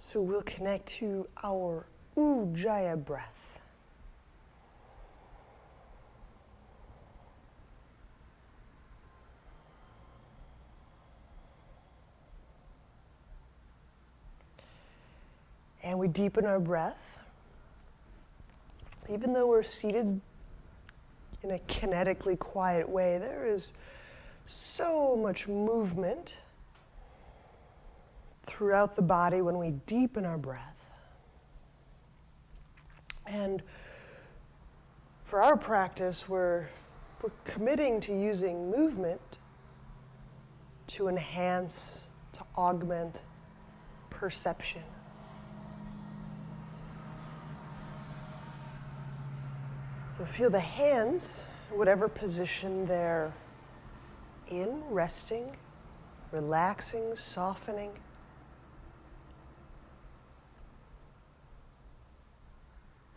So we'll connect to our Ujjayi breath. And we deepen our breath. Even though we're seated in a kinetically quiet way, there is so much movement throughout the body when we deepen our breath. And for our practice, we're committing to using movement to enhance, to augment perception. So feel the hands, whatever position they're in, resting, relaxing, softening.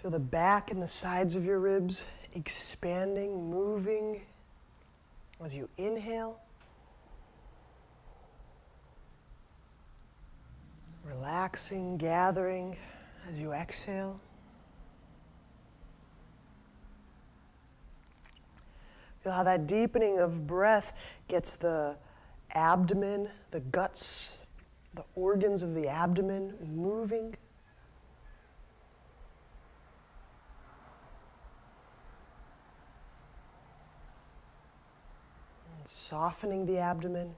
Feel the back and the sides of your ribs expanding, moving as you inhale. Relaxing, gathering as you exhale. Feel how that deepening of breath gets the abdomen, the guts, the organs of the abdomen moving. And softening the abdomen.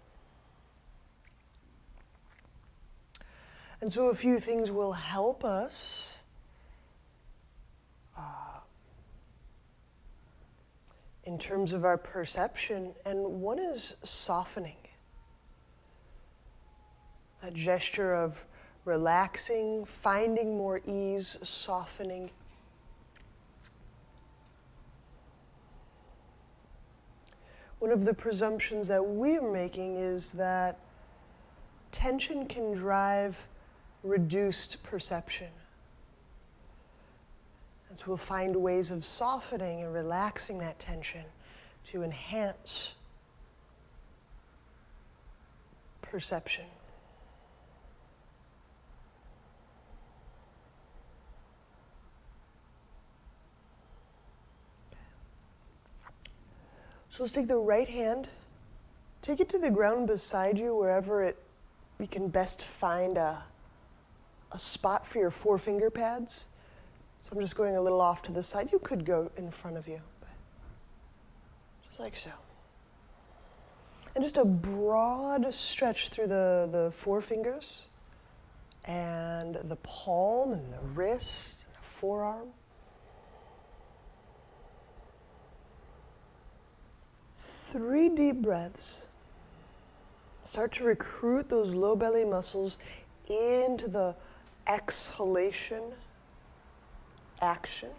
And so a few things will help us in terms of our perception, and one is softening. A gesture of relaxing, finding more ease, softening. One of the presumptions that we're making is that tension can drive reduced perception. And so we'll find ways of softening and relaxing that tension to enhance perception. So let's take the right hand, take it to the ground beside you, wherever we can best find a spot for your forefinger pads. So I'm just going a little off to the side. You could go in front of you, but just like so. And just a broad stretch through the forefingers and the palm and the wrist and the forearm. 3 deep breaths. Start to recruit those low belly muscles into the exhalation action.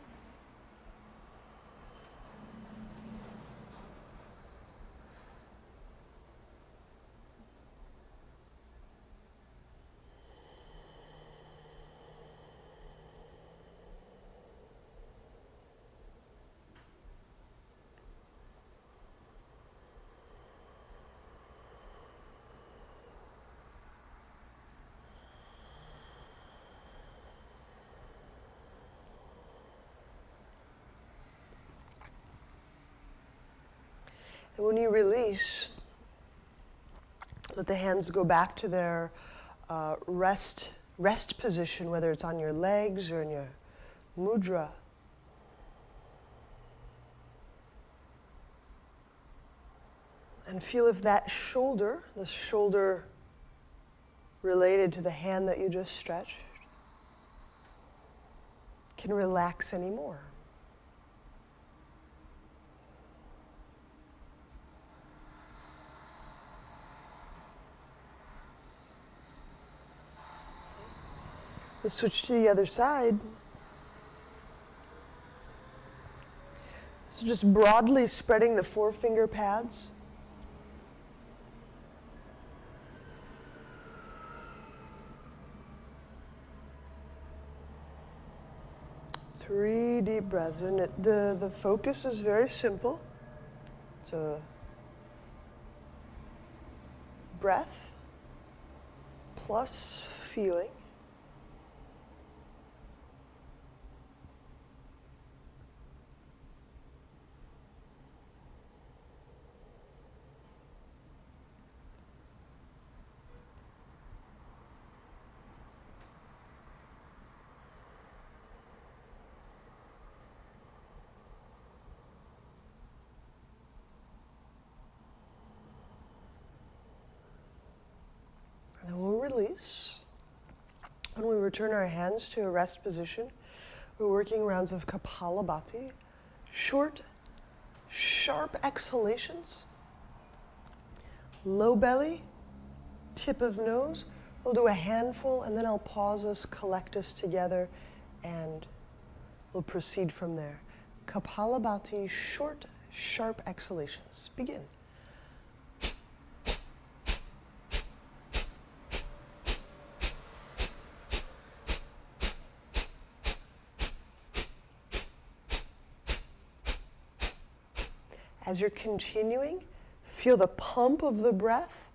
And when you release, let the hands go back to their rest position, whether it's on your legs or in your mudra. And feel if that shoulder, the shoulder related to the hand that you just stretched, can relax anymore. Let's switch to the other side. So just broadly spreading the forefinger pads. Three deep breaths. And the focus is very simple. It's a breath plus feeling. return our hands to a rest position. We're working rounds of Kapalabhati. Short, sharp exhalations. Low belly, tip of nose. We'll do a handful and then I'll pause us, collect us together, and we'll proceed from there. Kapalabhati, short, sharp exhalations. Begin. As you're continuing, feel the pump of the breath.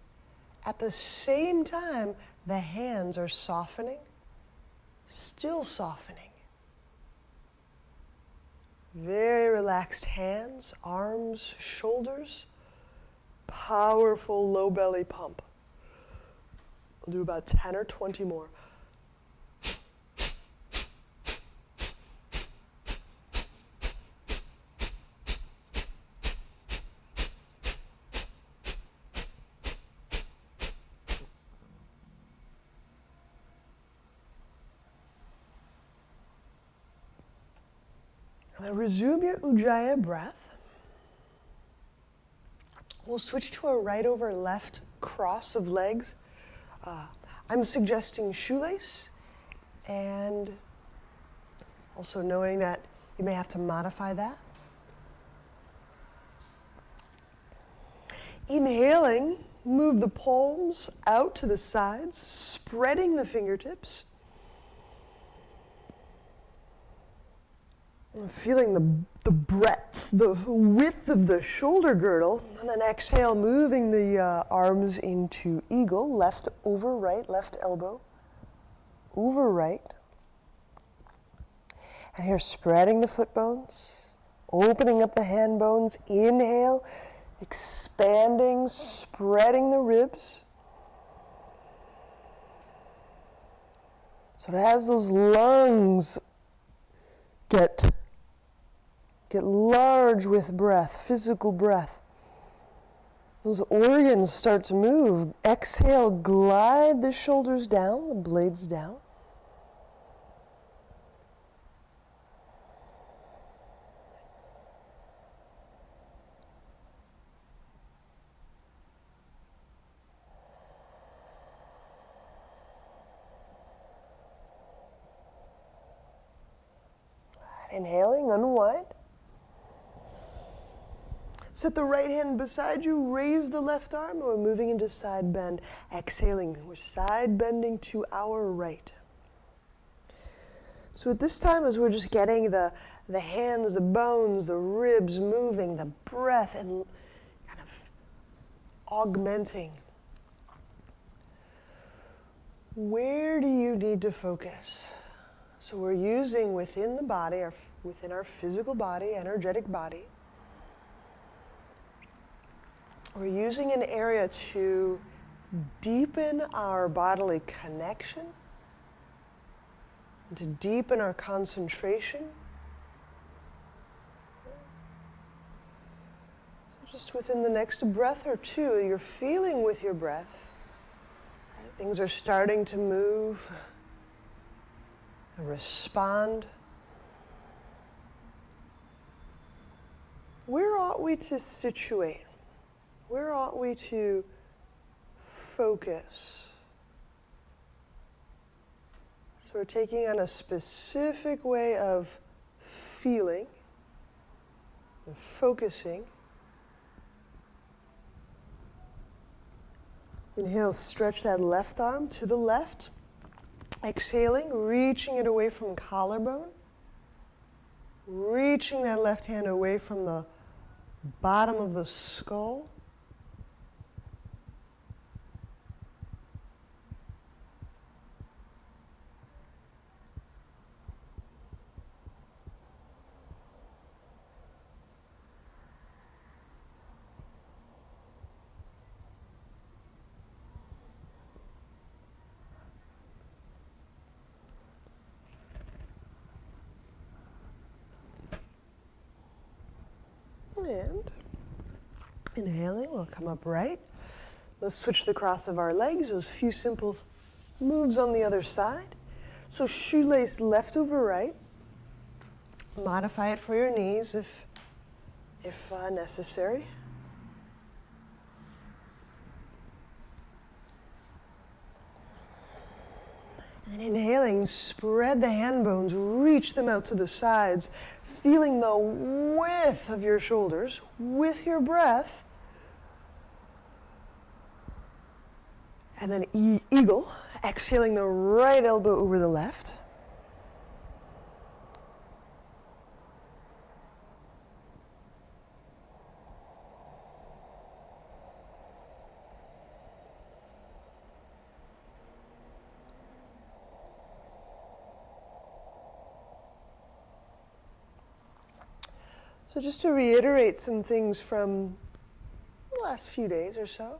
At the same time, the hands are softening, still softening. Very relaxed hands, arms, shoulders. Powerful low belly pump. We'll do about 10 or 20 more. Now resume your Ujjayi breath. We'll switch to a right over left cross of legs. I'm suggesting shoelace, and also knowing that you may have to modify that. Inhaling, move the palms out to the sides, spreading the fingertips. Feeling the breadth, the width of the shoulder girdle, and then exhale, moving the arms into eagle, left over right, left elbow, over right. And here, spreading the foot bones, opening up the hand bones, inhale, expanding, spreading the ribs. So as those lungs get large with breath, physical breath. Those organs start to move. Exhale, glide the shoulders down, the blades down. Inhaling, unwind. Set the right hand beside you, raise the left arm, and we're moving into side bend. Exhaling, we're side bending to our right. So at this time, as we're just getting the hands, the bones, the ribs moving, the breath, and kind of augmenting, where do you need to focus? So we're using within the body, within our physical body, energetic body, we're using an area to deepen our bodily connection, and to deepen our concentration. So just within the next breath or two, you're feeling with your breath, things are starting to move, and respond. Where ought we to situate? Where ought we to focus? So we're taking on a specific way of feeling and focusing. Inhale, stretch that left arm to the left. Exhaling, reaching it away from collarbone. Reaching that left hand away from the bottom of the skull. And inhaling, we'll come up right. Let's switch the cross of our legs, those few simple moves on the other side. So shoelace left over right. Modify it for your knees if necessary. And then inhaling, spread the hand bones, reach them out to the sides, feeling the width of your shoulders with your breath. And then eagle, exhaling the right elbow over the left. So just to reiterate some things from the last few days or so.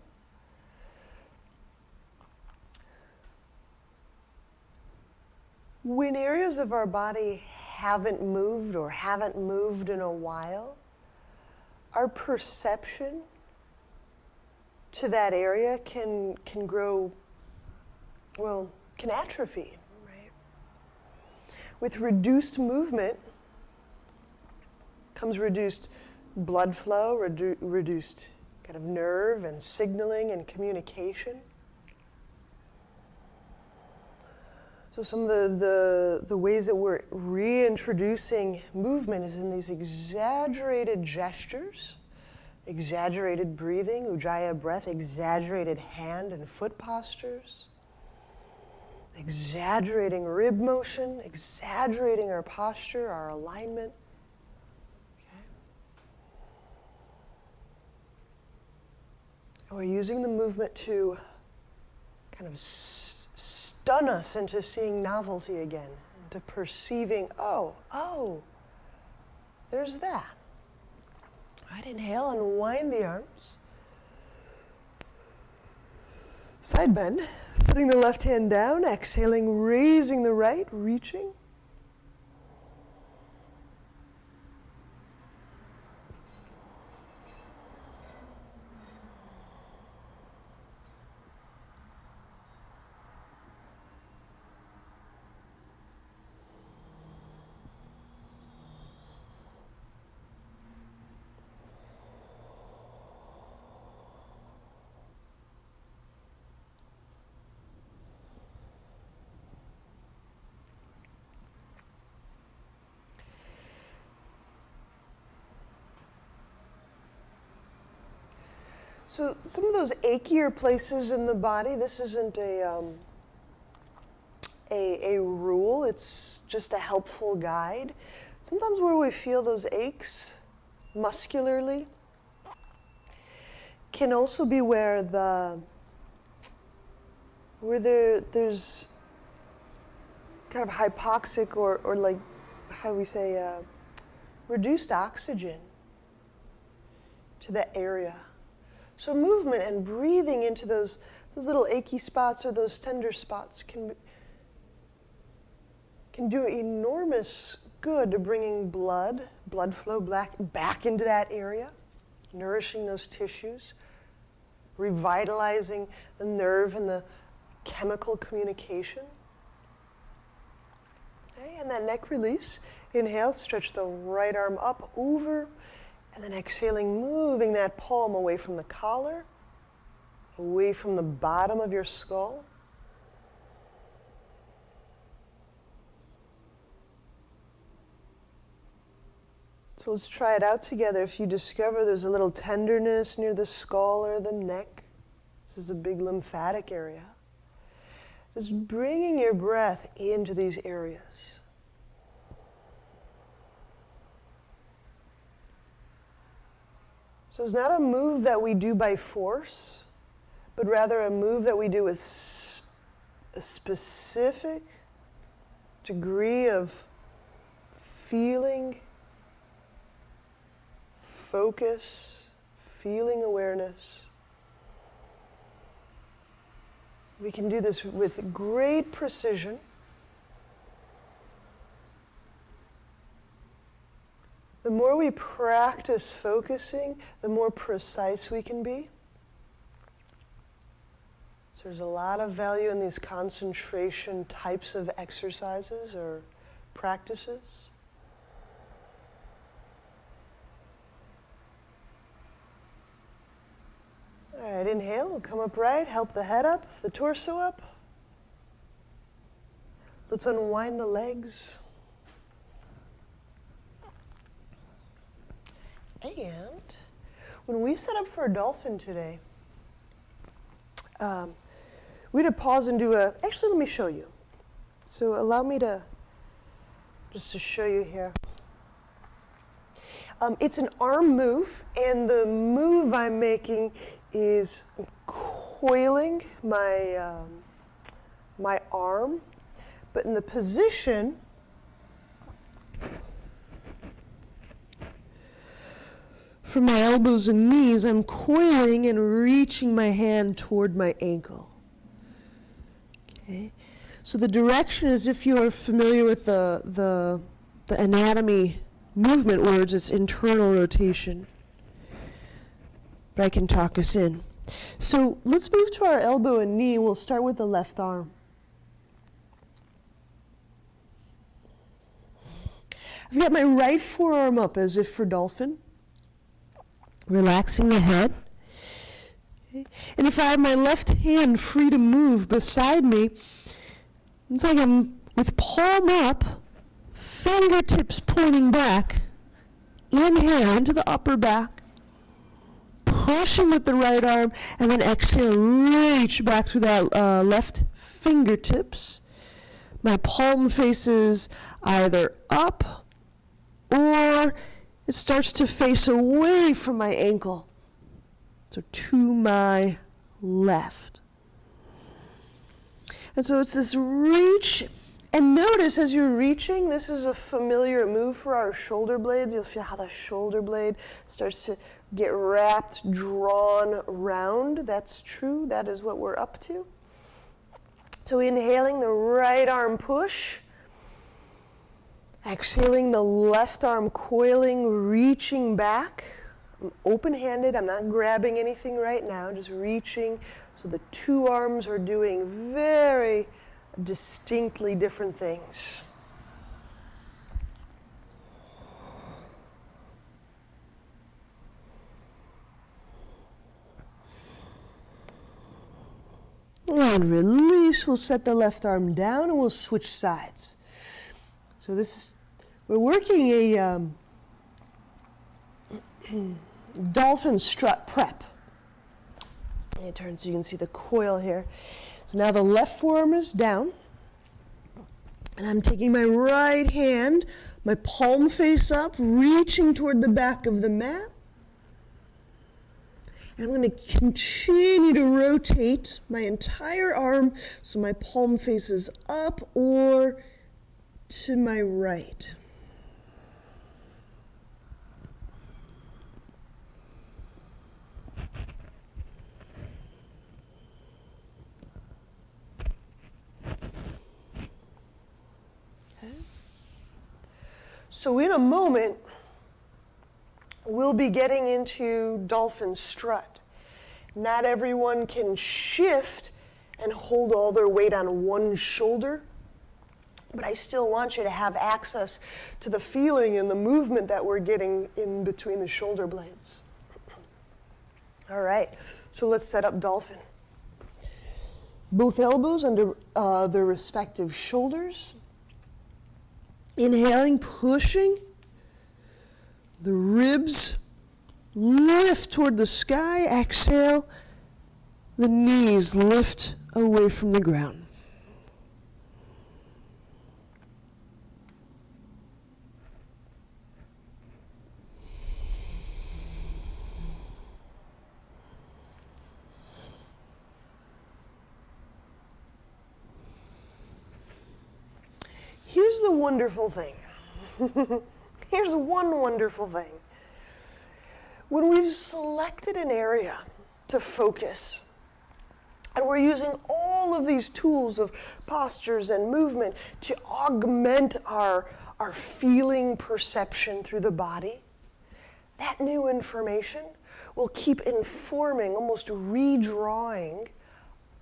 When areas of our body haven't moved or haven't moved in a while, our perception to that area can grow, well, can atrophy, right? With reduced movement comes reduced blood flow, reduced kind of nerve and signaling and communication. So some of the ways that we're reintroducing movement is in these exaggerated gestures, exaggerated breathing, ujjayi breath, exaggerated hand and foot postures, exaggerating rib motion, exaggerating our posture, our alignment. We're using the movement to kind of stun us into seeing novelty again, into perceiving, oh, there's that. Right, inhale, unwind the arms. Side bend, setting the left hand down, exhaling, raising the right, reaching. So some of those achier places in the body, this isn't a rule, it's just a helpful guide. Sometimes where we feel those aches muscularly can also be where there's kind of hypoxic or like, how do we say, reduced oxygen to that area. So movement and breathing into those little achy spots or those tender spots can do enormous good to bringing blood flow back into that area, nourishing those tissues, revitalizing the nerve and the chemical communication. Okay, and that neck release. Inhale, stretch the right arm up, over, and then exhaling, moving that palm away from the collar, away from the bottom of your skull. So let's try it out together. If you discover there's a little tenderness near the skull or the neck, this is a big lymphatic area, just bringing your breath into these areas. So it's not a move that we do by force, but rather a move that we do with a specific degree of feeling, focus, feeling awareness. We can do this with great precision. The more we practice focusing, the more precise we can be. So there's a lot of value in these concentration types of exercises or practices. All right, inhale, we'll come upright, help the head up, the torso up. Let's unwind the legs. And when we set up for a dolphin today, we're going to pause and do actually let me show you. So allow me to show you here. It's an arm move, and the move I'm making is coiling my, my arm, but in the position from my elbows and knees, I'm coiling and reaching my hand toward my ankle. Okay, so the direction is, if you are familiar with the anatomy movement words, it's internal rotation. But I can talk us in. So let's move to our elbow and knee. We'll start with the left arm. I've got my right forearm up as if for dolphin, relaxing the head. Okay. And if I have my left hand free to move beside me, it's like I'm with palm up, fingertips pointing back, inhale into the upper back, pushing with the right arm, and then exhale, reach back through that left fingertips. My palm faces either up or it starts to face away from my ankle, so to my left. And so it's this reach. And notice as you're reaching, this is a familiar move for our shoulder blades. You'll feel how the shoulder blade starts to get wrapped, drawn round. That's true. That is what we're up to. So inhaling the right arm push. Exhaling the left arm coiling, reaching back. I'm open-handed. I'm not grabbing anything right now, just reaching. So the two arms are doing very distinctly different things. And release. We'll set the left arm down and we'll switch sides. So we're working a dolphin strut prep. And it turns so you can see the coil here. So now the left forearm is down, and I'm taking my right hand, my palm face up, reaching toward the back of the mat. And I'm going to continue to rotate my entire arm so my palm faces up or to my right. So in a moment, we'll be getting into dolphin strut. Not everyone can shift and hold all their weight on one shoulder, but I still want you to have access to the feeling and the movement that we're getting in between the shoulder blades. All right, so let's set up dolphin. Both elbows under their respective shoulders. Inhaling, pushing, the ribs lift toward the sky. Exhale, the knees lift away from the ground. Here's the wonderful thing. Here's one wonderful thing. When we've selected an area to focus, and we're using all of these tools of postures and movement to augment our feeling perception through the body, that new information will keep informing, almost redrawing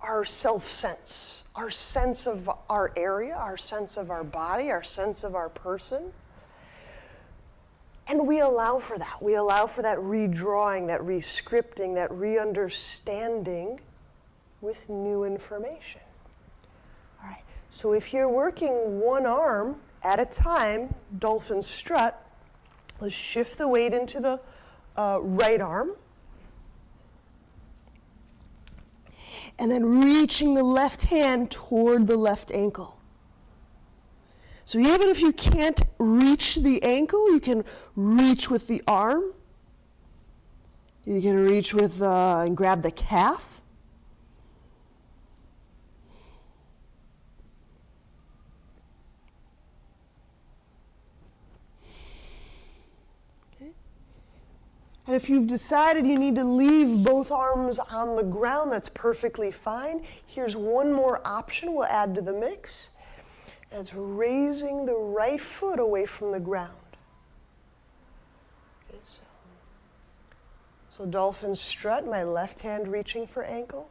our self-sense, our sense of our area, our sense of our body, our sense of our person. And we allow for that. We allow for that redrawing, that re-scripting, that re-understanding with new information. All right, so if you're working one arm at a time, dolphin strut, let's shift the weight into the right arm. And then reaching the left hand toward the left ankle. So even if you can't reach the ankle, you can reach with the arm. You can reach with and grab the calf. Okay. And if you've decided you need to leave both arms on the ground, that's perfectly fine. Here's one more option we'll add to the mix. That's raising the right foot away from the ground. Okay, so dolphin strut, my left hand reaching for ankle,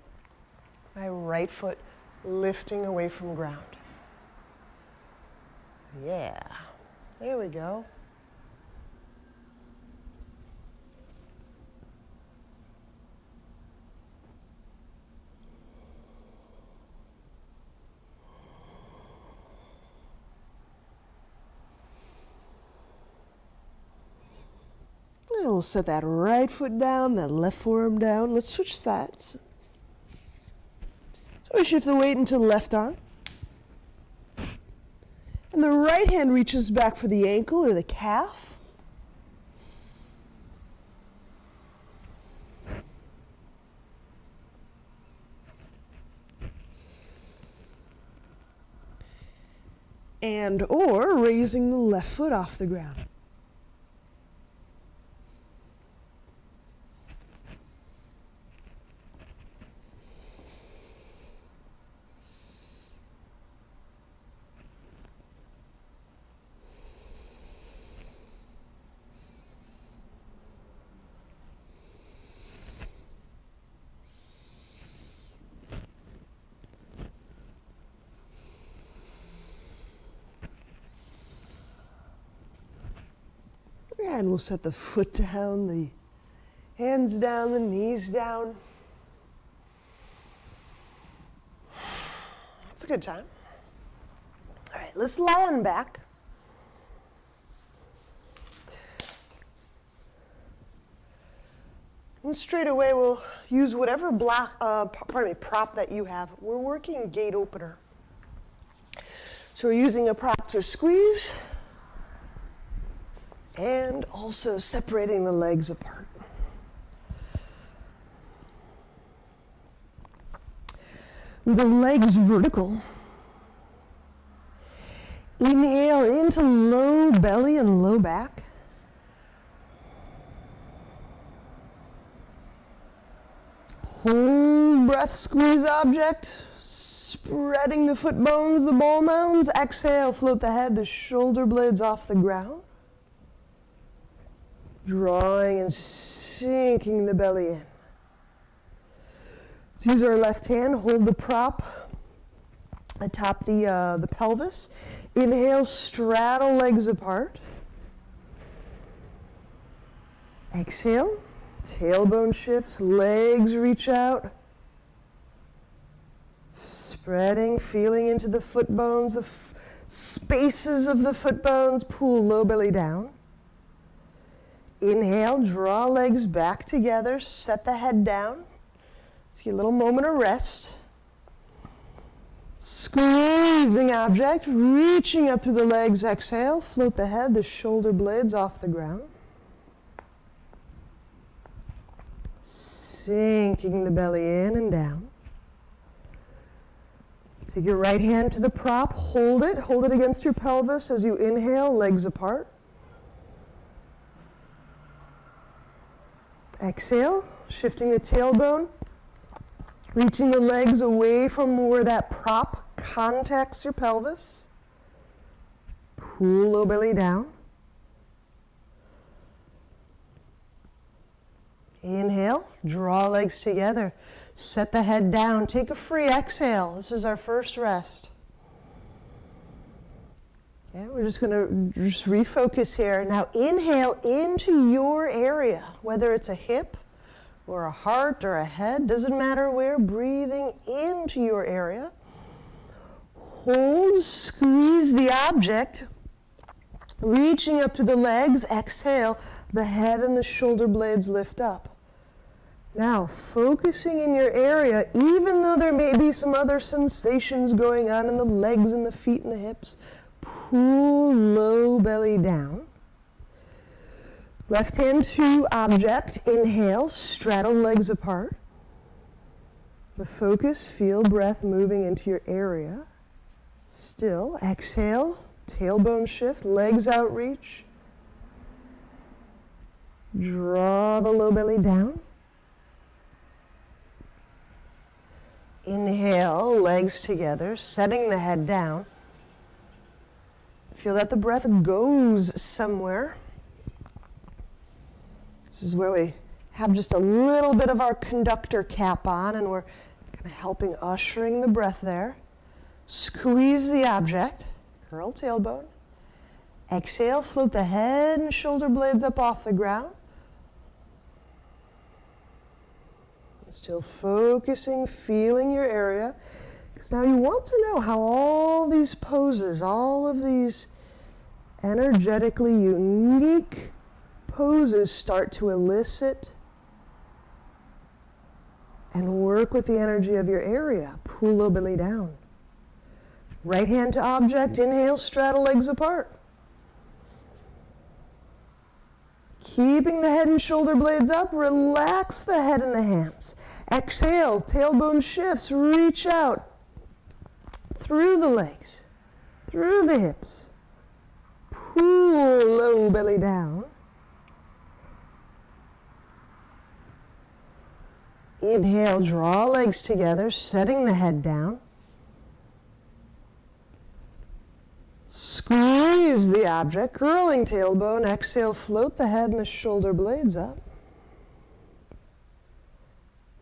my right foot lifting away from ground. Yeah, there we go. And we'll set that right foot down, that left forearm down. Let's switch sides. So we shift the weight into the left arm. And the right hand reaches back for the ankle or the calf. And or raising the left foot off the ground. And we'll set the foot down, the hands down, the knees down. It's a good time. All right, let's lie on back. And straight away we'll use whatever prop that you have. We're working gate opener. So we're using a prop to squeeze. And also separating the legs apart. With the legs vertical, inhale into low belly and low back. Hold breath, squeeze object, spreading the foot bones, the ball mounds. Exhale, float the head, the shoulder blades off the ground. Drawing and sinking the belly in. Let's use our left hand, hold the prop atop the pelvis. Inhale, straddle legs apart. Exhale, tailbone shifts, legs reach out. Spreading, feeling into the foot bones, the spaces of the foot bones, pull low belly down. Inhale, draw legs back together, set the head down. Take a little moment of rest. Squeezing object, reaching up through the legs. Exhale, float the head, the shoulder blades off the ground. Sinking the belly in and down. Take your right hand to the prop, hold it against your pelvis as you inhale, legs apart. Exhale, shifting the tailbone, reaching the legs away from where that prop contacts your pelvis. Pull low belly down. Inhale, draw legs together. Set the head down. Take a free exhale. This is our first rest. Okay, we're just going to refocus here. Now inhale into your area, whether it's a hip or a heart or a head, doesn't matter where, breathing into your area. Hold, squeeze the object, reaching up to the legs, exhale, the head and the shoulder blades lift up. Now, focusing in your area, even though there may be some other sensations going on in the legs and the feet and the hips, pull low belly down. Left hand to object, inhale, straddle legs apart. The focus, feel breath moving into your area. Still, exhale, tailbone shift, legs out reach. Draw the low belly down. Inhale, legs together, setting the head down. Feel that the breath goes somewhere. This is where we have just a little bit of our conductor cap on, and we're kind of helping ushering the breath there. Squeeze the object, curl tailbone. Exhale, float the head and shoulder blades up off the ground. Still focusing, feeling your area. Because now you want to know how all these poses, all of these energetically unique poses start to elicit and work with the energy of your area. Pull low belly down. Right hand to object, inhale, straddle legs apart. Keeping the head and shoulder blades up, relax the head and the hands. Exhale, tailbone shifts, reach out through the legs, through the hips. Pull low belly down. Inhale, draw legs together, setting the head down. Squeeze the object, curling tailbone. Exhale, float the head and the shoulder blades up.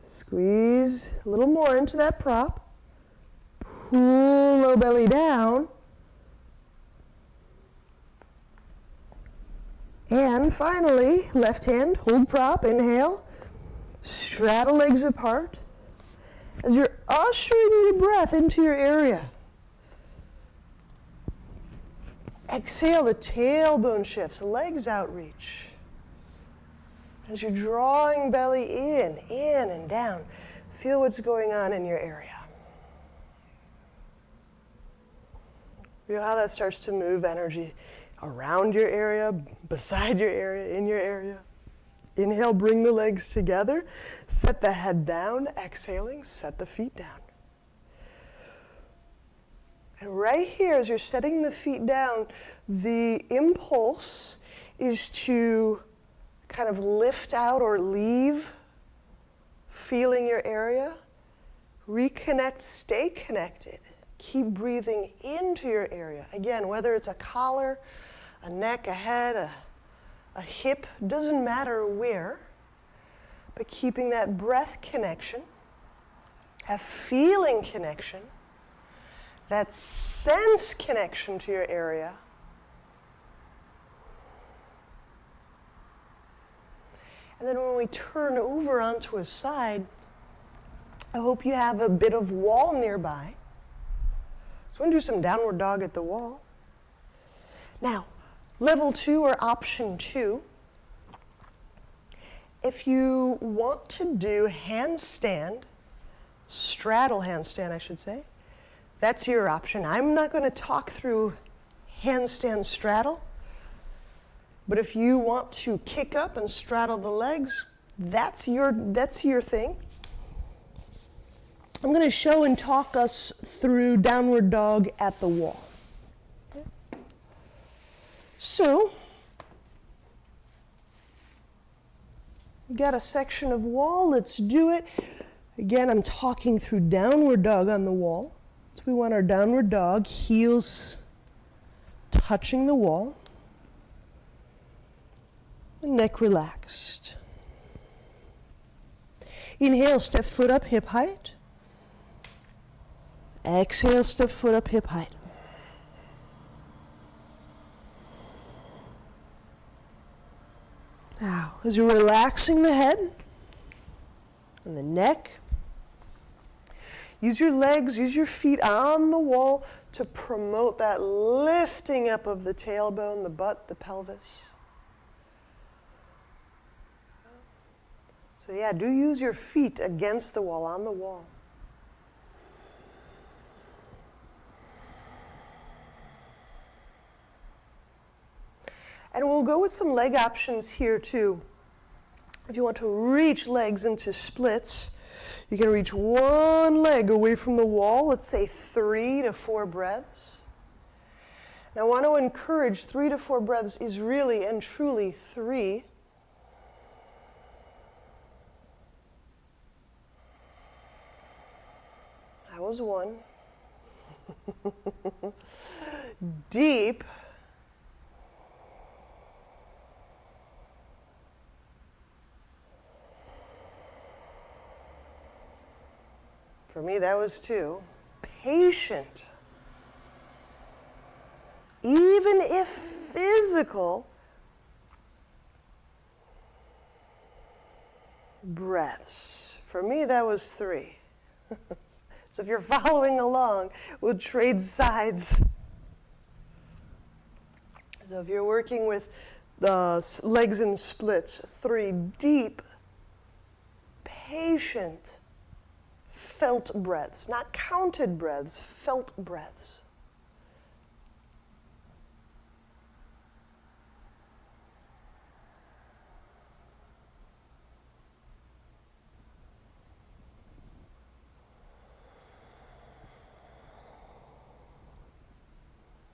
Squeeze a little more into that prop. Pull low belly down. And finally, left hand, hold prop, inhale. Straddle legs apart. As you're ushering your breath into your area. Exhale, the tailbone shifts, legs out reach. As you're drawing belly in and down, feel what's going on in your area. Feel how that starts to move energy around your area, beside your area, in your area. Inhale, bring the legs together, set the head down. Exhaling, set the feet down. And right here, as you're setting the feet down, the impulse is to kind of lift out or leave, feeling your area. Reconnect, stay connected. Keep breathing into your area. Again, whether it's a collar, a neck, a head, a hip, doesn't matter where, but keeping that breath connection, a feeling connection, that sense connection to your area. And then when we turn over onto a side, I hope you have a bit of wall nearby. So we're going to do some downward dog at the wall. Now, level 2 or option 2, if you want to do handstand, straddle handstand I should say, that's your option. I'm not going to talk through handstand straddle, but if you want to kick up and straddle the legs, that's your thing. I'm going to show and talk us through downward dog at the wall. Okay. So, we've got a section of wall, let's do it. Again, I'm talking through downward dog on the wall. So we want our downward dog, heels touching the wall, neck relaxed. Inhale, step foot up, hip height. Exhale, step foot up, hip height. Now, as you're relaxing the head and the neck, use your legs, use your feet on the wall to promote that lifting up of the tailbone, the butt, the pelvis. So yeah, do use your feet against the wall, on the wall. And we'll go with some leg options here too. If you want to reach legs into splits, you can reach one leg away from the wall, let's say 3 to 4 breaths. Now I want to encourage 3 to 4 breaths is really and truly 3. That was 1. Deep. For me, that was 2. Patient. Even if physical, breaths. For me, that was 3. So if you're following along, we'll trade sides. So if you're working with the legs in splits, 3 deep, patient, felt breaths, not counted breaths, felt breaths.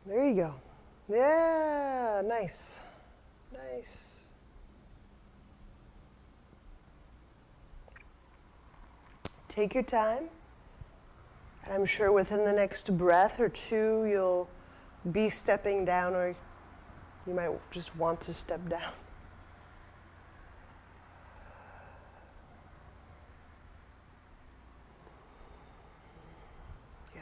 There you go. Yeah, nice. Nice. Take your time, and I'm sure within the next breath or 2 you'll be stepping down, or you might just want to step down. Good.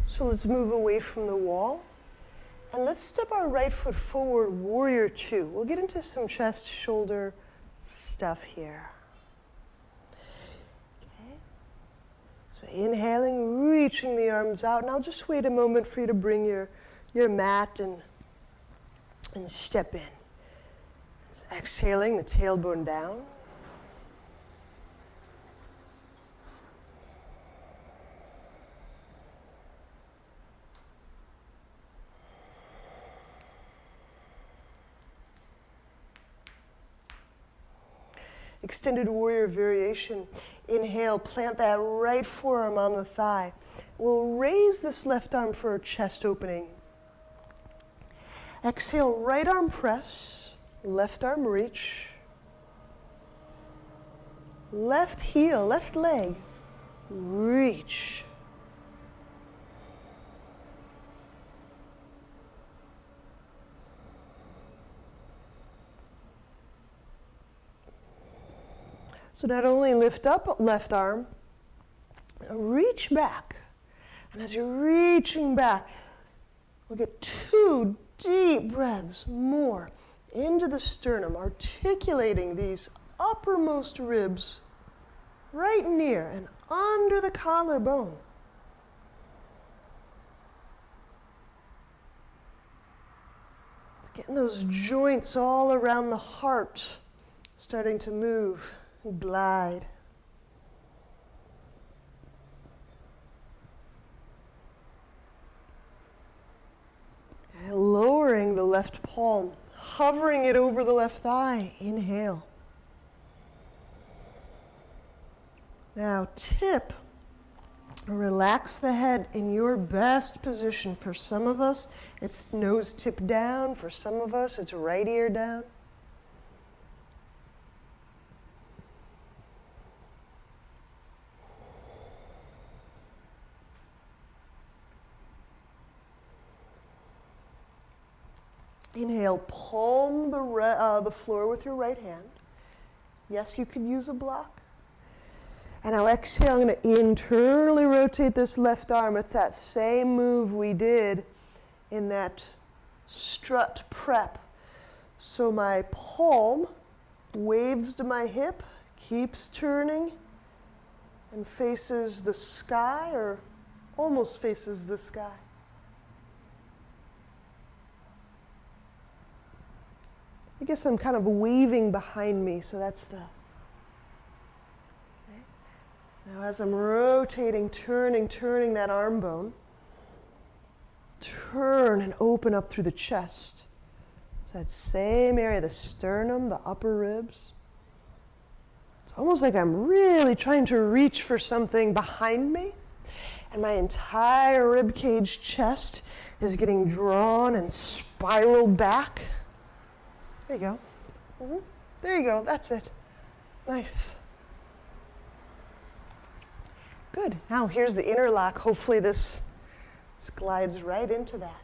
So let's move away from the wall, and let's step our right foot forward, warrior 2. We'll get into some chest, shoulder stuff here. Okay. So inhaling, reaching the arms out, and I'll just wait a moment for you to bring your mat and step in. It's exhaling, the tailbone down. Extended warrior variation. Inhale, plant that right forearm on the thigh. We'll raise this left arm for a chest opening. Exhale, right arm press, left arm reach. Left heel, left leg, reach. So not only lift up left arm, reach back. And as you're reaching back, we'll get 2 deep breaths more into the sternum, articulating these uppermost ribs right near and under the collarbone. Getting those joints all around the heart starting to move. Glide. And lowering the left palm, hovering it over the left thigh. Inhale. Now tip, relax the head in your best position. For some of us, it's nose tip down. For some of us, it's right ear down. Inhale, palm the floor with your right hand. Yes, you could use a block. And now exhale, I'm going to internally rotate this left arm. It's that same move we did in that strut prep. So my palm waves to my hip, keeps turning, and faces the sky, or almost faces the sky. I guess I'm kind of waving behind me, so that's the... Okay. Now as I'm rotating, turning that arm bone, turn and open up through the chest. So that same area, the sternum, the upper ribs. It's almost like I'm really trying to reach for something behind me, and my entire rib cage chest is getting drawn and spiraled back. There you go. There you go, that's it. Nice. Good, now here's the interlock. Hopefully this glides right into that.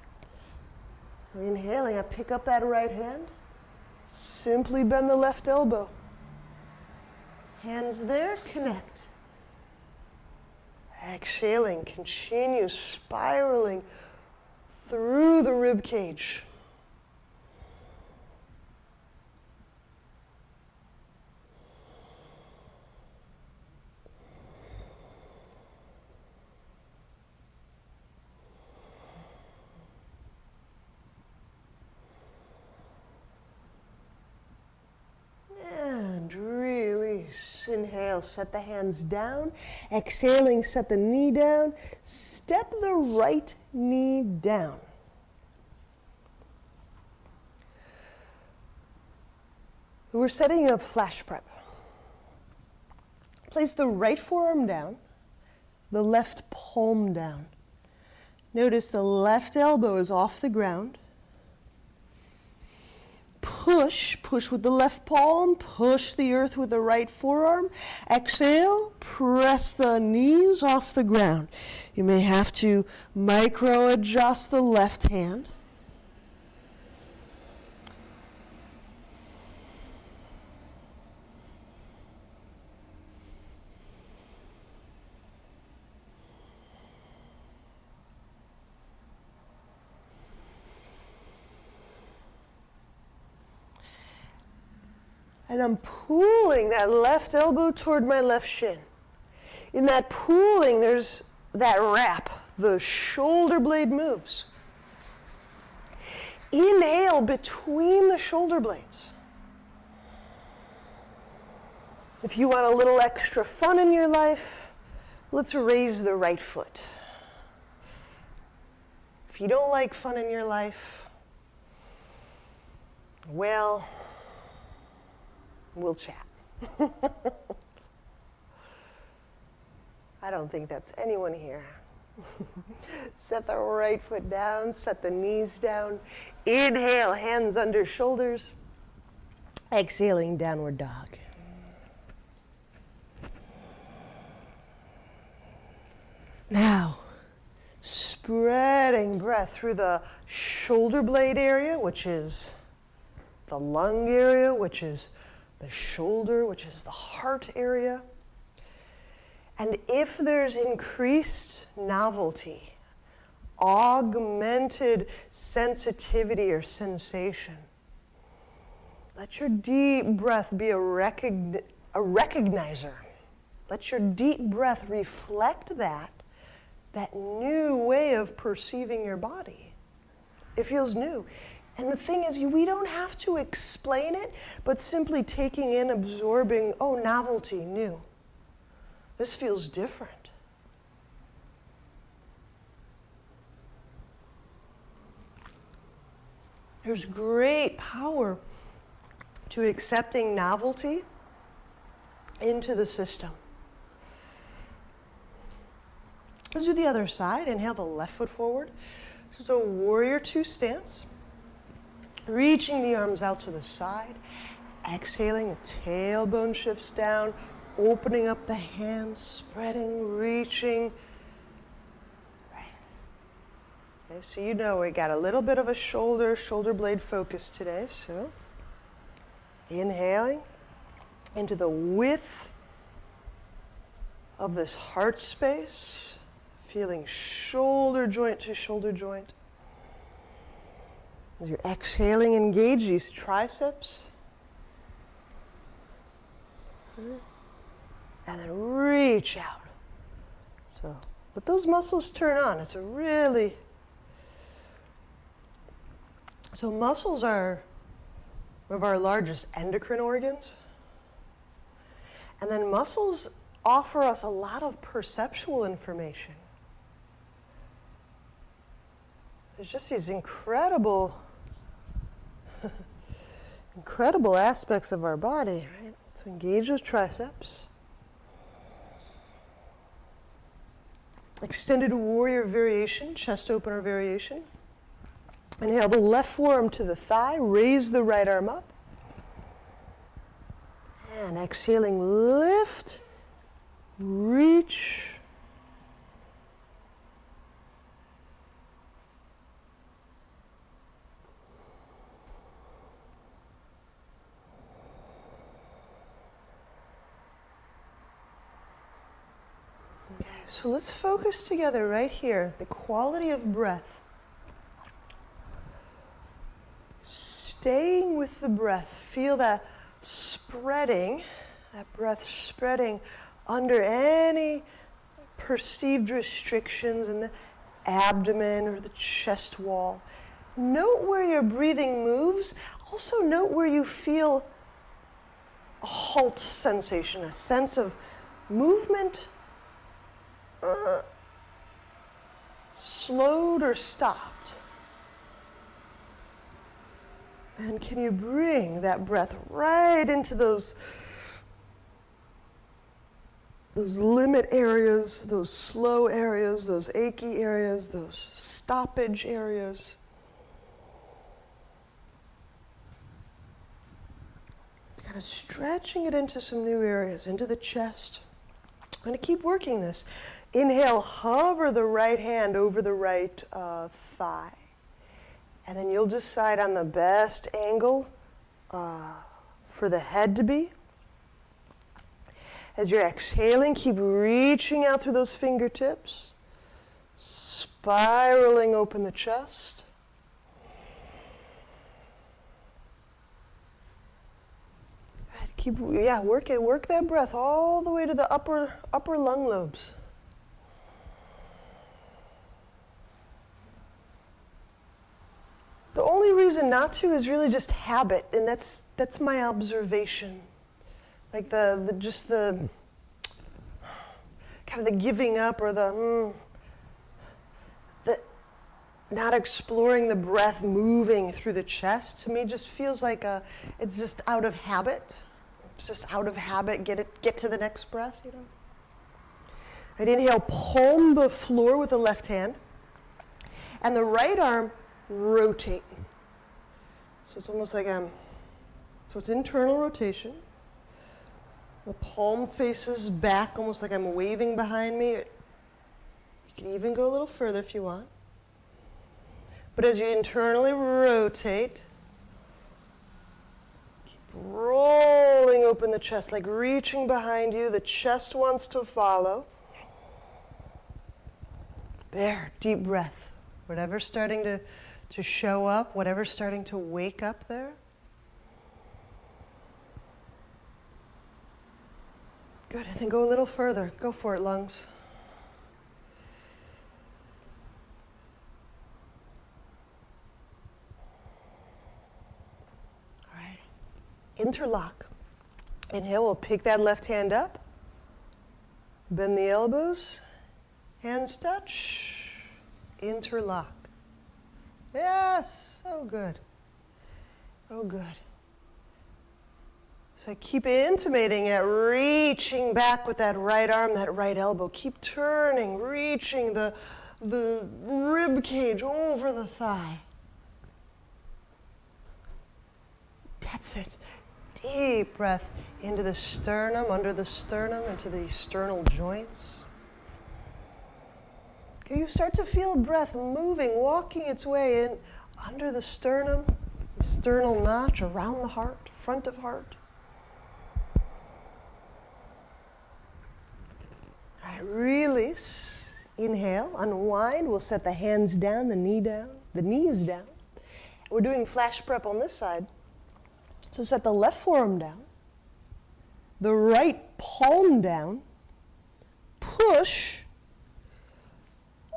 So inhaling, I pick up that right hand, simply bend the left elbow. Hands there, connect. Exhaling, continue spiraling through the rib cage. And release. Inhale, set the hands down. Exhaling, set the knee down. Step the right knee down. We're setting up flash prep. Place the right forearm down, the left palm down. Notice the left elbow is off the ground. Push with the left palm, push the earth with the right forearm. Exhale, press the knees off the ground. You may have to micro adjust the left hand. And I'm pulling that left elbow toward my left shin. In that pulling, there's that wrap. The shoulder blade moves. Inhale between the shoulder blades. If you want a little extra fun in your life, let's raise the right foot. If you don't like fun in your life, well, we'll chat. I don't think that's anyone here. Set the right foot down, set the knees down. Inhale, hands under shoulders. Exhaling, downward dog. Now, spreading breath through the shoulder blade area, which is the lung area, which is the shoulder, which is the heart area. And if there's increased novelty, augmented sensitivity or sensation, let your deep breath be a recognizer. Let your deep breath reflect that new way of perceiving your body. It feels new. And the thing is, we don't have to explain it, but simply taking in, absorbing, oh, novelty, new. This feels different. There's great power to accepting novelty into the system. Let's do the other side. Inhale the left foot forward. So it's a warrior two stance. Reaching the arms out to the side. Exhaling, the tailbone shifts down. Opening up the hands, spreading, reaching. Right. Okay, so you know we got a little bit of a shoulder blade focus today. So inhaling into the width of this heart space, feeling shoulder joint to shoulder joint. As you're exhaling, engage these triceps. And then reach out. So let those muscles turn on. It's a really... So muscles are one of our largest endocrine organs. And then muscles offer us a lot of perceptual information. There's just these incredible aspects of our body, right? So engage those triceps. Extended warrior variation, chest opener variation. Inhale the left forearm to the thigh, raise the right arm up. And exhaling, lift, reach. Okay, so let's focus together right here, the quality of breath. Staying with the breath, feel that spreading, that breath spreading under any perceived restrictions in the abdomen or the chest wall. Note where your breathing moves. Also note where you feel a halt sensation, a sense of movement, slowed or stopped. And can you bring that breath right into those limit areas, those slow areas, those achy areas, those stoppage areas? Kind of stretching it into some new areas, into the chest. I'm going to keep working this. Inhale, hover the right hand over the right thigh. And then you'll decide on the best angle for the head to be. As you're exhaling, keep reaching out through those fingertips, spiraling open the chest. Work that breath all the way to the upper lung lobes. The only reason not to is really just habit, and that's my observation. Like the kind of the giving up or the not exploring the breath moving through the chest, to me just feels like it's just out of habit. It's just out of habit. Get to the next breath, you know. Right, inhale, palm the floor with the left hand, and the right arm rotate. So it's almost like so it's internal rotation. The palm faces back, almost like I'm waving behind me. You can even go a little further if you want. But as you internally rotate, keep rolling open the chest, like reaching behind you. The chest wants to follow. There, deep breath. Whatever's starting to show up, whatever's starting to wake up there. Good, and then go a little further. Go for it, lungs. All right, interlock. Inhale, we'll pick that left hand up. Bend the elbows, hands touch, interlock. Yes, so good. Oh, good. So keep intimating it, reaching back with that right arm, that right elbow. Keep turning, reaching the rib cage over the thigh. That's it. Deep breath into the sternum, under the sternum, into the sternal joints. Can you start to feel breath moving, walking its way in under the sternum, the sternal notch, around the heart, front of heart? All right, release. Inhale, unwind. We'll set the hands down, the knees down. We're doing flash prep on this side. So set the left forearm down, the right palm down, push.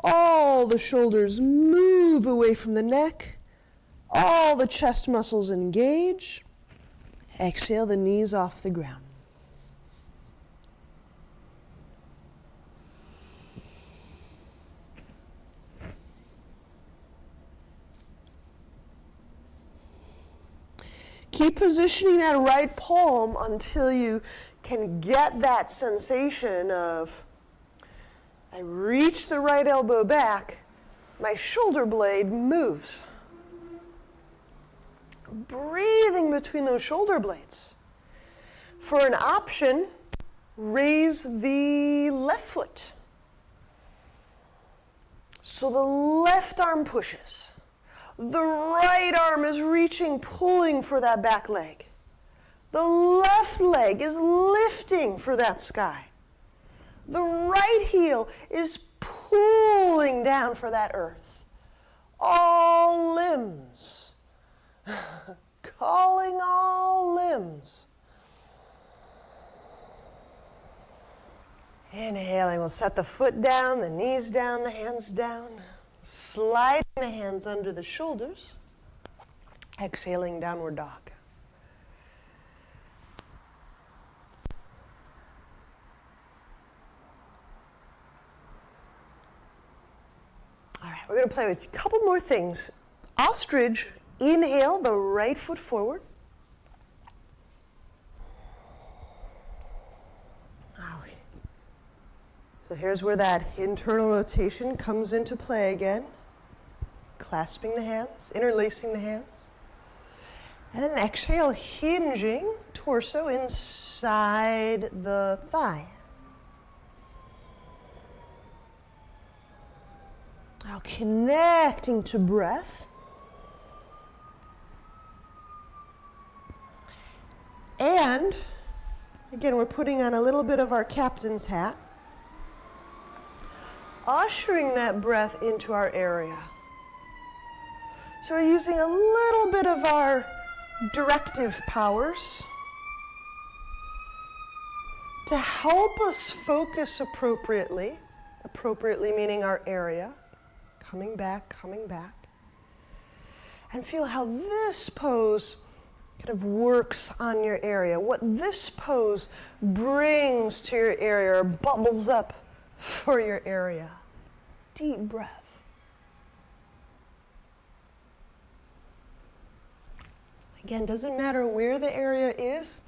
All the shoulders move away from the neck. All the chest muscles engage. Exhale the knees off the ground. Keep positioning that right palm until you can get that sensation of, I reach the right elbow back, my shoulder blade moves. Breathing between those shoulder blades. For an option, raise the left foot. So the left arm pushes. The right arm is reaching, pulling for that back leg. The left leg is lifting for that sky. The right heel is pulling down for that earth. All limbs. Calling all limbs. Inhaling, we'll set the foot down, the knees down, the hands down. Sliding the hands under the shoulders. Exhaling, downward dog. All right, we're going to play with a couple more things. Ostrich, inhale, the right foot forward. So here's where that internal rotation comes into play again. Clasping the hands, interlacing the hands. And then exhale, hinging torso inside the thigh. Now connecting to breath. And again, we're putting on a little bit of our captain's hat. Ushering that breath into our area. So we're using a little bit of our directive powers to help us focus appropriately. Appropriately meaning our area. Coming back. And feel how this pose kind of works on your area. What this pose brings to your area or bubbles up for your area. Deep breath. Again, doesn't matter where the area is.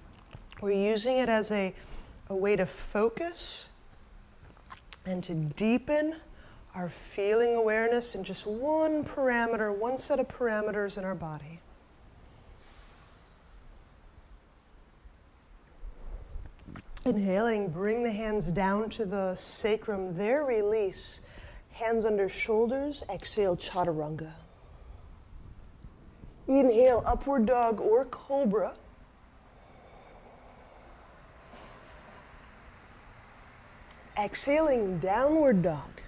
We're using it as a way to focus and to deepen our feeling awareness in just one parameter, one set of parameters in our body. Inhaling, bring the hands down to the sacrum there, release. Hands under shoulders, exhale, chaturanga. Inhale, upward dog or cobra. Exhaling, downward dog.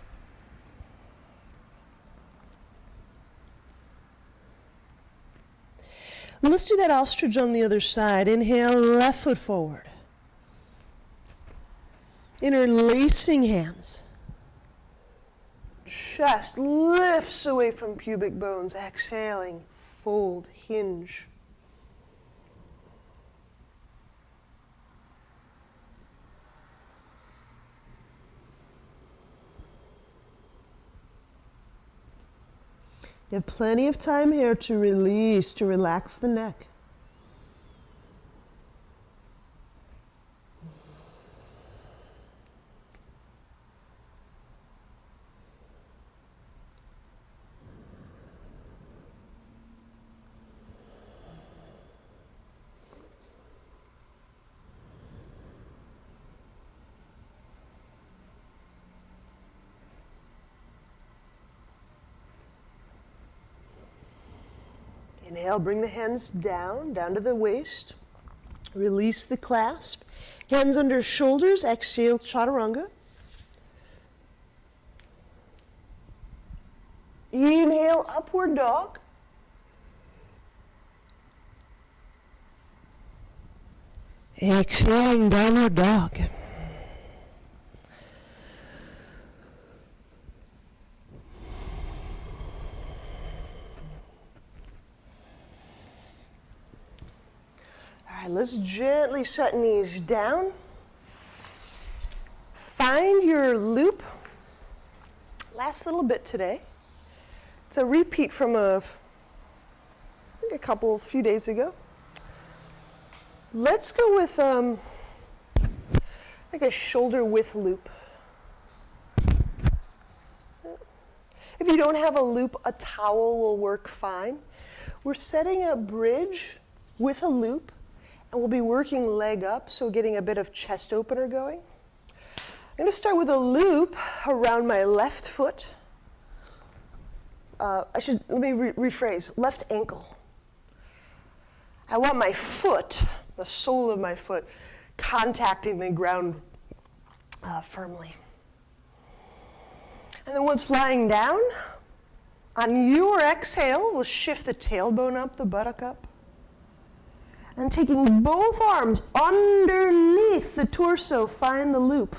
Let's do that ostrich on the other side. Inhale, left foot forward. Interlacing hands. Chest lifts away from pubic bones. Exhaling, fold, hinge. You have plenty of time here to release, to relax the neck. Inhale, bring the hands down to the waist. Release the clasp. Hands under shoulders, exhale, chaturanga. Inhale, upward dog. Exhaling, downward dog. All right, let's gently set knees down. Find your loop. Last little bit today. It's a repeat from I think a few days ago. Let's go with like a shoulder width loop. If you don't have a loop, a towel will work fine. We're setting a bridge with a loop, and we'll be working leg up, so getting a bit of chest opener going. I'm going to start with a loop around my left foot. Let me rephrase, left ankle. I want my foot, the sole of my foot, contacting the ground firmly. And then once lying down, on your exhale, we'll shift the tailbone up, the buttock up. And taking both arms underneath the torso, find the loop.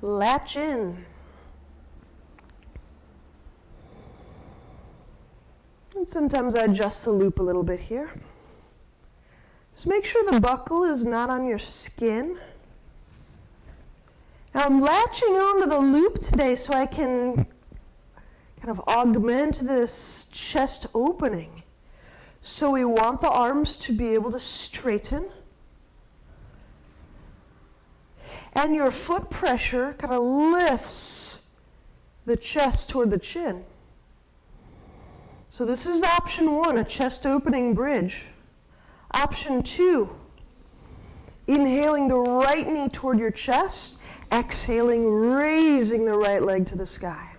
Latch in. And sometimes I adjust the loop a little bit here. Just make sure the buckle is not on your skin. Now I'm latching onto the loop today so I can kind of augment this chest opening. So we want the arms to be able to straighten. And your foot pressure kind of lifts the chest toward the chin. So this is option one, a chest opening bridge. Option two, inhaling the right knee toward your chest, exhaling, raising the right leg to the sky.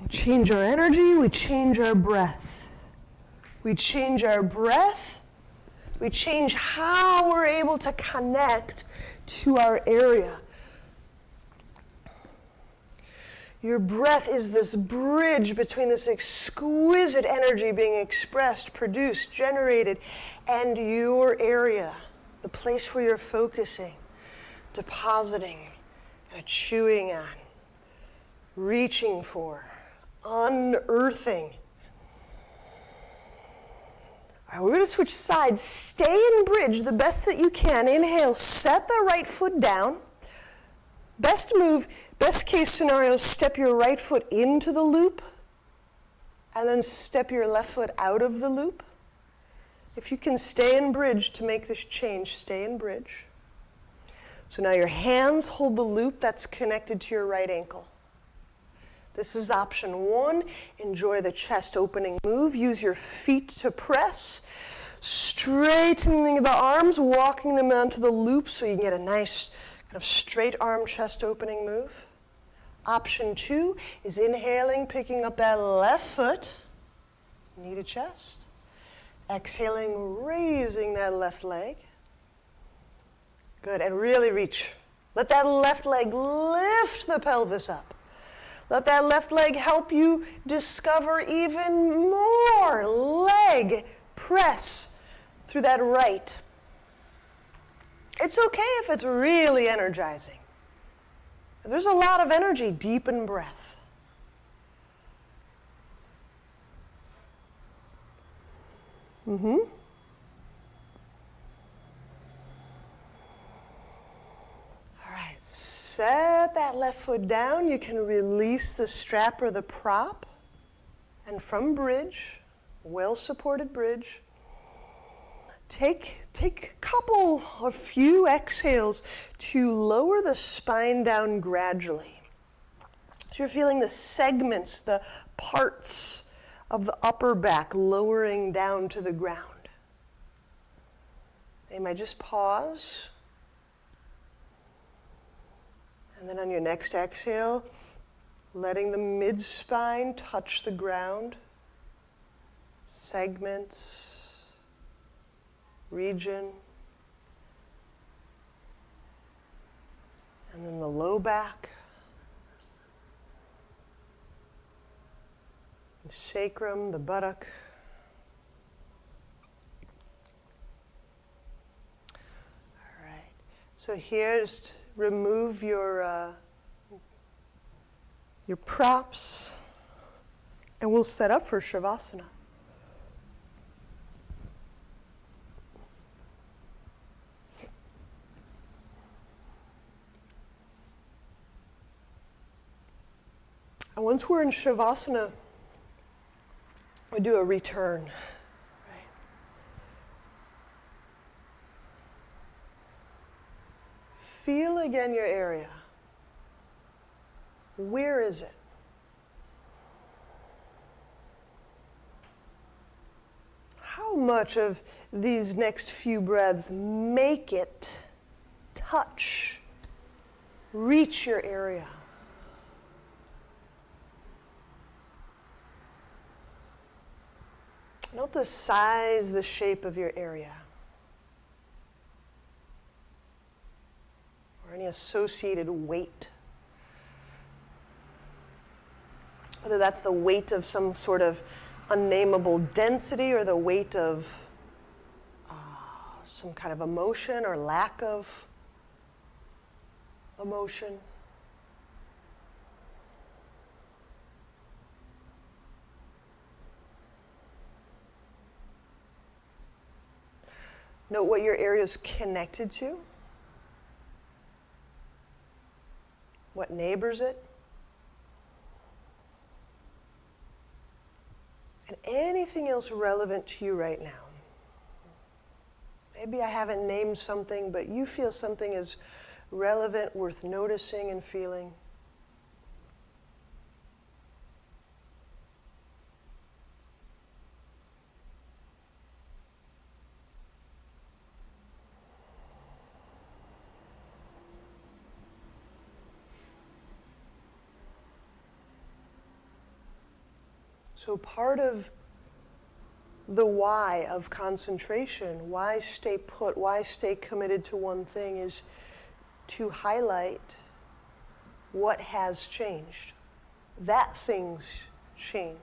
Change our energy, we change our breath. We change our breath, we change how we're able to connect to our area. Your breath is this bridge between this exquisite energy being expressed, produced, generated, and your area, the place where you're focusing, depositing, and chewing on, reaching for, unearthing. All right, we're going to switch sides. Stay in bridge the best that you can. Inhale, set the right foot down. Best move, best case scenario, step your right foot into the loop and then step your left foot out of the loop. If you can stay in bridge to make this change, stay in bridge. So now your hands hold the loop that's connected to your right ankle. This is option one. Enjoy the chest opening move. Use your feet to press. Straightening the arms, walking them onto the loop so you can get a nice kind of straight arm chest opening move. Option two is inhaling, picking up that left foot, knee to chest. Exhaling, raising that left leg. Good, and really reach. Let that left leg lift the pelvis up. Let that left leg help you discover even more leg press through that right. It's okay if it's really energizing. If there's a lot of energy, deepen breath. All right, set that left foot down. You can release the strap or the prop. And from bridge, well-supported bridge, take a few exhales to lower the spine down gradually. So you're feeling the segments, the parts of the upper back lowering down to the ground. You might just pause. And then on your next exhale, letting the mid-spine touch the ground, segments, region, and then the low back, the sacrum, the buttock. All right, so here just remove your props, and we'll set up for Shavasana. And once we're in Shavasana, we do a return. Right? Feel again your area. Where is it? How much of these next few breaths make it touch, reach your area? Note the size, the shape of your area, or any associated weight. Whether that's the weight of some sort of unnameable density or the weight of some kind of emotion or lack of emotion. Note what your area is connected to, what neighbors it, and anything else relevant to you right now. Maybe I haven't named something, but you feel something is relevant, worth noticing and feeling. So part of the why of concentration, why stay put, why stay committed to one thing, is to highlight what has changed. That things change.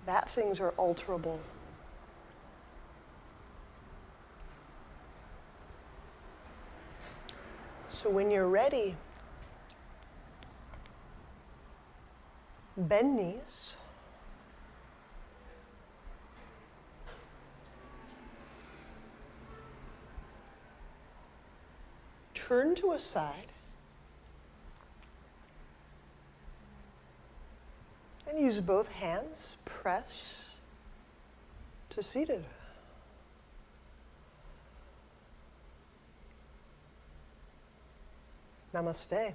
That things are alterable. So when you're ready, bend knees. Turn to a side. And use both hands. Press to seated. Namaste.